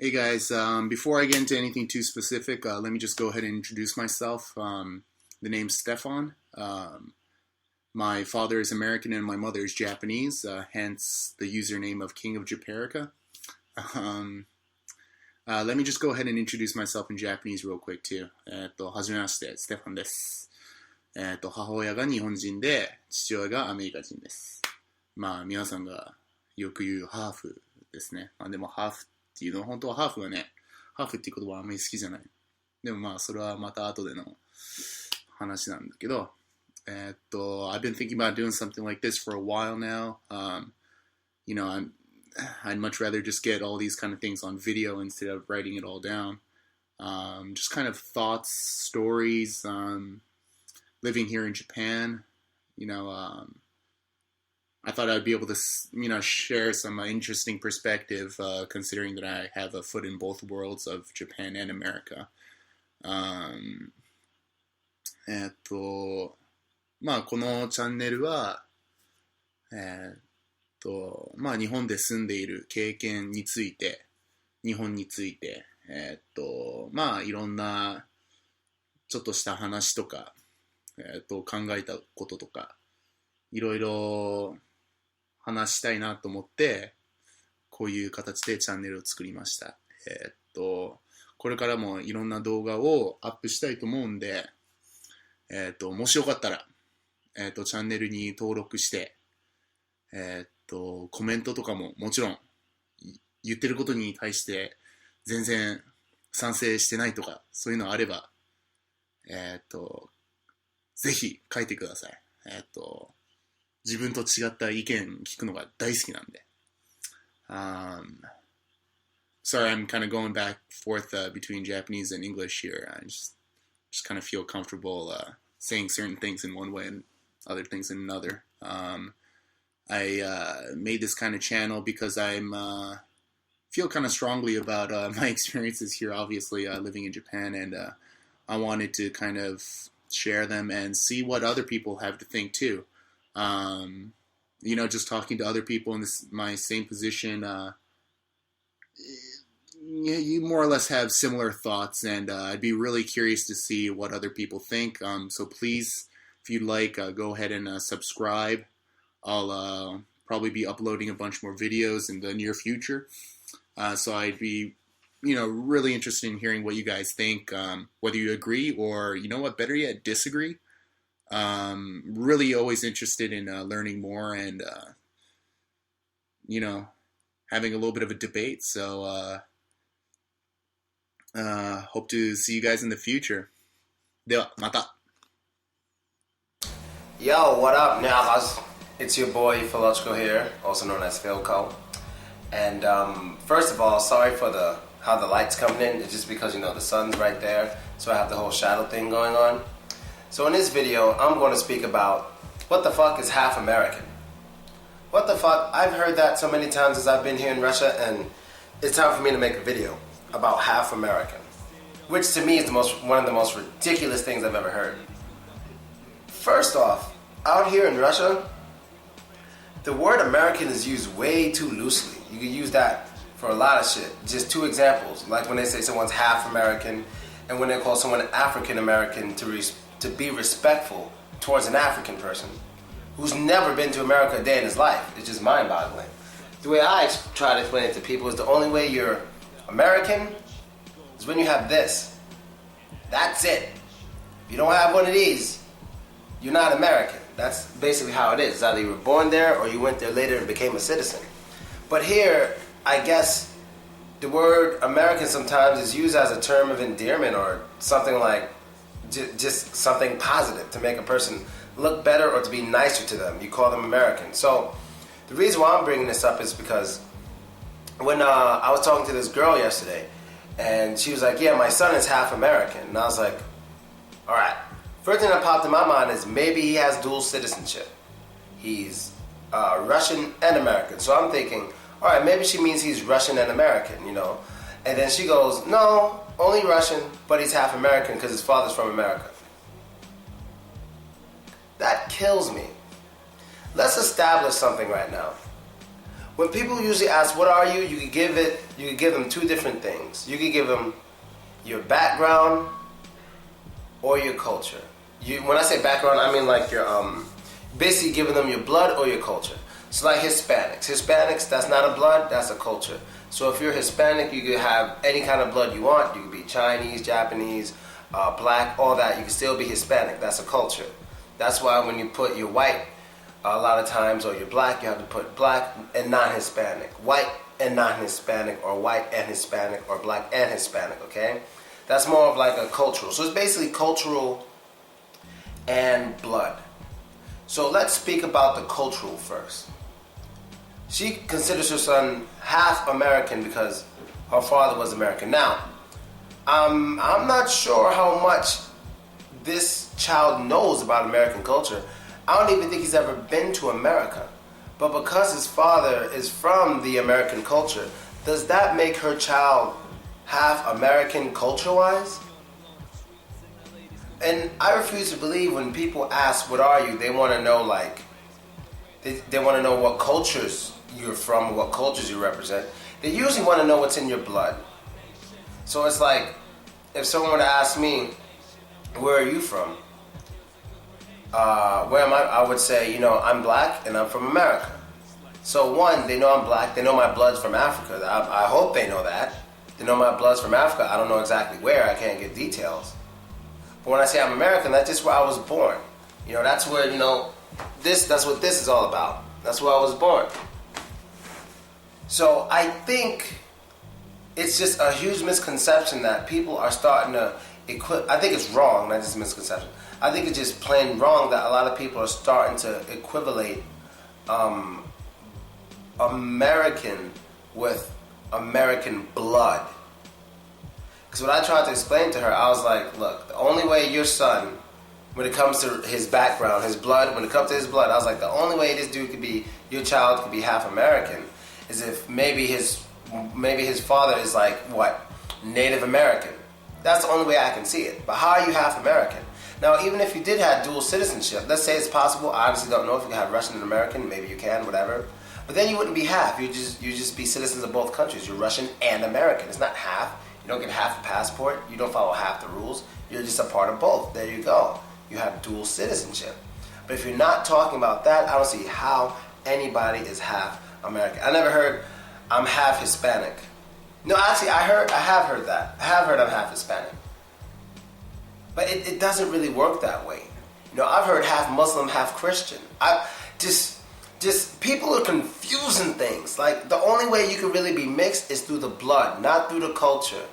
Hey guys, before I get into anything too specific, let me just go ahead and introduce myself. The name's Stefan. My father is American and my mother is Japanese, hence the username of King of Japerica. Let me just go ahead and introduce myself in Japanese real quick too. はじめまして、ステファンです。母親が日本人で、父親がアメリカ人です。まあ、皆さんがよく言うハーフですね。でもハーフっていうのは本当はハーフはね、ハーフっていう言葉はあんまり好きじゃない。でもまあ、それはまた後での話なんだけど、I've been thinking about doing something like this for a while now. I'd much rather just get all these kind of things on video instead of writing it all down. Just kind of thoughts, stories, living here in Japan. I thought I'd be able to, share some interesting perspective, considering that I have a foot in both worlds of Japan and America. まあ、このチャンネルは、まあ、日本で住んでいる経験について、日本について、まあ、いろんな、ちょっとした話とか、考えたこととか、いろいろ話したいなと思って、こういう形でチャンネルを作りました。これからもいろんな動画をアップしたいと思うんで、もしよかったら、チャンネルに登録して、コメントとかももちろん言ってることに対して全然賛成してないとかそういうのあれば、ぜひ書いてください。自分と違った意見聞くのが大好きなんで。Sorry, I'm kind of going back and forth between Japanese and English here. I just kind of feel comfortable saying certain things in one way and other things in another. I made this kind of channel because I'm feel kind of strongly about my experiences here, obviously living in Japan, and I wanted to kind of share them and see what other people have to think too. Just talking to other people in my same position, you more or less have similar thoughts, and I'd be really curious to see what other people think. So please, if you'd like, go ahead and subscribe. I'll probably be uploading a bunch more videos in the near future. So I'd be, really interested in hearing what you guys think, whether you agree or, better yet, disagree. Really always interested in learning more and, having a little bit of a debate. So hope to see you guys in the future. では、また. Yo, what up, Nyagas? It's your boy Philological here, also known as Philco. And first of all, sorry for how the light's coming in. It's just because the sun's right there, so I have the whole shadow thing going on. So in this video, I'm going to speak about what the fuck is half American. What the fuck? I've heard that so many times as I've been here in Russia, and it's time for me to make a video about half American, which to me is one of the most ridiculous things I've ever heard. First off, out here in Russia, the word American is used way too loosely. You can use that for a lot of shit. Just two examples, like when they say someone's half American and when they call someone African American to be respectful towards an African person who's never been to America a day in his life. It's just mind-boggling. The way I try to explain it to people is the only way you're American is when you have this. That's it. If you don't have one of these, you're not American. That's basically how it is. It's either you were born there or you went there later and became a citizen. But here, I guess the word American sometimes is used as a term of endearment or something like just something positive to make a person look better or to be nicer to them. You call them American. So the reason why I'm bringing this up is because when I was talking to this girl yesterday and she was like, yeah, my son is half American. And I was like, all right. First thing that popped in my mind is maybe he has dual citizenship. He's Russian and American. So I'm thinking, all right, maybe she means he's Russian and American, And then she goes, no, only Russian, but he's half American because his father's from America. That kills me. Let's establish something right now. when people usually ask, what are you? You could give them two different things. You could give them your background or your culture. When I say background, I mean like your, basically giving them your blood or your culture. So like Hispanics, that's not a blood, that's a culture. So if you're Hispanic, you could have any kind of blood you want. You could be Chinese, Japanese, black, all that. You can still be Hispanic. That's a culture. That's why when you put your white, a lot of times, or you're black, you have to put black and non-Hispanic, white and non-Hispanic, or white and Hispanic, or black and Hispanic, okay? That's more of like a cultural. So it's basically cultural and blood. So let's speak about the cultural first. She considers her son half American because her father was American. Now, I'm not sure how much this child knows about American culture. I don't even think he's ever been to America. But because his father is from the American culture, does that make her child half American culture-wise? And I refuse to believe when people ask, what are you? They want to know, like, they want to know what cultures you're from, what cultures you represent. They usually want to know what's in your blood. So it's like, if someone were to ask me, where are you from? Where am I? I would say, I'm black and I'm from America. So one, they know I'm black. They know my blood's from Africa. I hope they know that. They know my blood's from Africa. I don't know exactly where. I can't get details. But when I say I'm American, that's just where I was born. That's where, that's what this is all about. That's where I was born. So I think it's just a huge misconception that people are starting to I think it's wrong, not just a misconception. I think it's just plain wrong that a lot of people are starting to equivalate American with American blood. Because what I tried to explain to her, I was like, look, the only way your son, when it comes to his background, his blood, when it comes to his blood, I was like, the only way this dude could be, your child could be half American, is if maybe his father is like, what, Native American. That's the only way I can see it. But how are you half American? Now, even if you did have dual citizenship, let's say it's possible. I honestly don't know if you can have Russian and American. Maybe you can, whatever. But then you wouldn't be half. You just be citizens of both countries. You're Russian and American. It's not half. You don't get half a passport. You don't follow half the rules. You're just a part of both. There you go. You have dual citizenship. But if you're not talking about that, I don't see how anybody is half American. I never heard I'm half Hispanic. No, actually, I have heard that. I have heard I'm half Hispanic. But it doesn't really work that way. I've heard half Muslim, half Christian. Just people are confusing things. Like, the only way you can really be mixed is through the blood, not through the culture.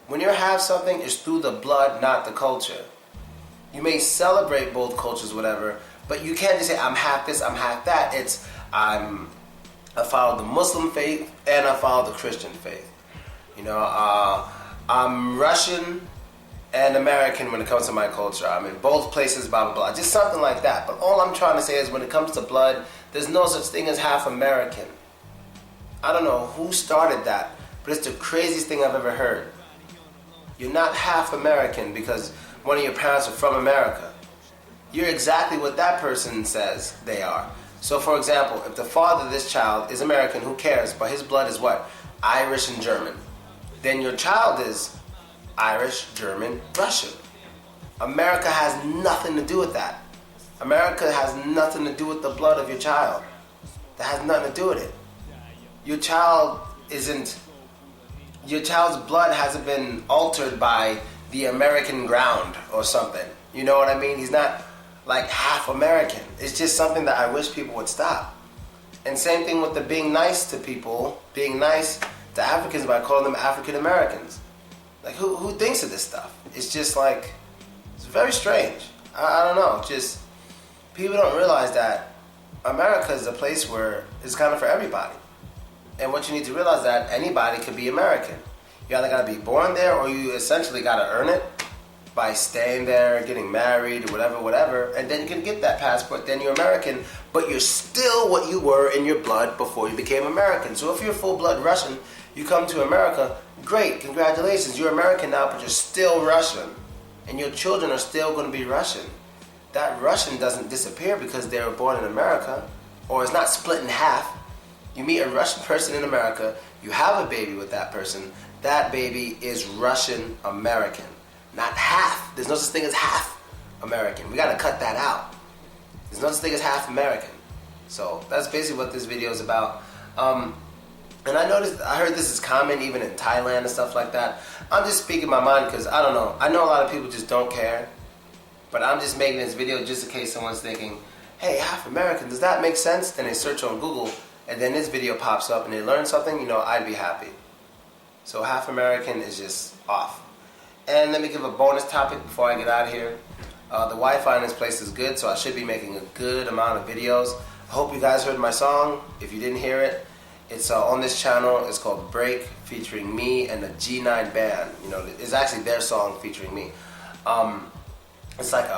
When you're half something, it's through the blood, not the culture. You may celebrate both cultures, whatever, but you can't just say, I'm half this, I'm half that. It's, I follow the Muslim faith and I follow the Christian faith. I'm Russian and American when it comes to my culture. I'm in both places, blah, blah, blah. Just something like that. But all I'm trying to say is when it comes to blood, there's no such thing as half American. I don't know who started that, but it's the craziest thing I've ever heard. You're not half American because one of your parents are from America. You're exactly what that person says they are. So, for example, if the father of this child is American, who cares? But his blood is what? Irish and German. Then your child is Irish, German, Russian. America has nothing to do with that. America has nothing to do with the blood of your child. That has nothing to do with it. Your child's blood hasn't been altered by the American ground or something. You know what I mean? He's not like half American. It's just something that I wish people would stop. And same thing with the being nice to people, being nice to Africans by calling them African Americans. Like, who thinks of this stuff? It's just like, it's very strange. I don't know. Just, people don't realize that America is a place where it's kind of for everybody. And what you need to realize that anybody could be American. You either got to be born there or you essentially got to earn it by staying there, getting married, or whatever, and then you can get that passport, then you're American, but you're still what you were in your blood before you became American. So if you're full-blood Russian, you come to America, great, congratulations, you're American now, but you're still Russian, and your children are still going to be Russian. That Russian doesn't disappear because they were born in America, or it's not split in half. You meet a Russian person in America, you have a baby with that person, that baby is Russian American. Not half. There's no such thing as half American. We gotta cut that out. There's no such thing as half American. So that's basically what this video is about. And I heard this is common even in Thailand and stuff like that. I'm just speaking my mind because I don't know. I know a lot of people just don't care. But I'm just making this video just in case someone's thinking, hey, half American, does that make sense? Then they search on Google and then this video pops up and they learn something, you know, I'd be happy. So half American is just off. And let me give a bonus topic before I get out of here. The Wi-Fi in this place is good, so I should be making a good amount of videos. I hope you guys heard my song. If you didn't hear it, it's on this channel. It's called Break, featuring me and the G9 Band. You know, it's actually their song featuring me. It's like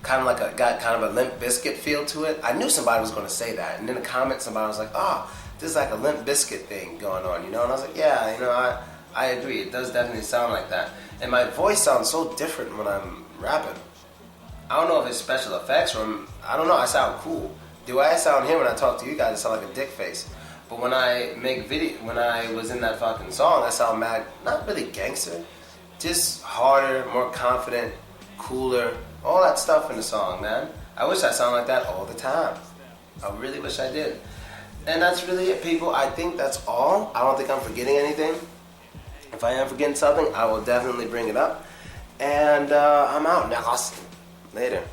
got kind of a Limp Bizkit feel to it. I knew somebody was going to say that, and in the comments somebody was like, "Oh, this is like a Limp Bizkit thing going on," you know. And I was like, "Yeah, you know, I agree. It does definitely sound like that." And my voice sounds so different when I'm rapping. I don't know if it's special effects or I don't know. I sound cool. The way I sound here when I talk to you guys, I sound like a dick face. But when I make video, when I was in that fucking song, I sound mad. Not really gangster, just harder, more confident, cooler, all that stuff in the song, man. I wish I sound like that all the time. I really wish I did. And that's really it, people. I think that's all. I don't think I'm forgetting anything. If I am forgetting something, I will definitely bring it up. And I'm out. Later.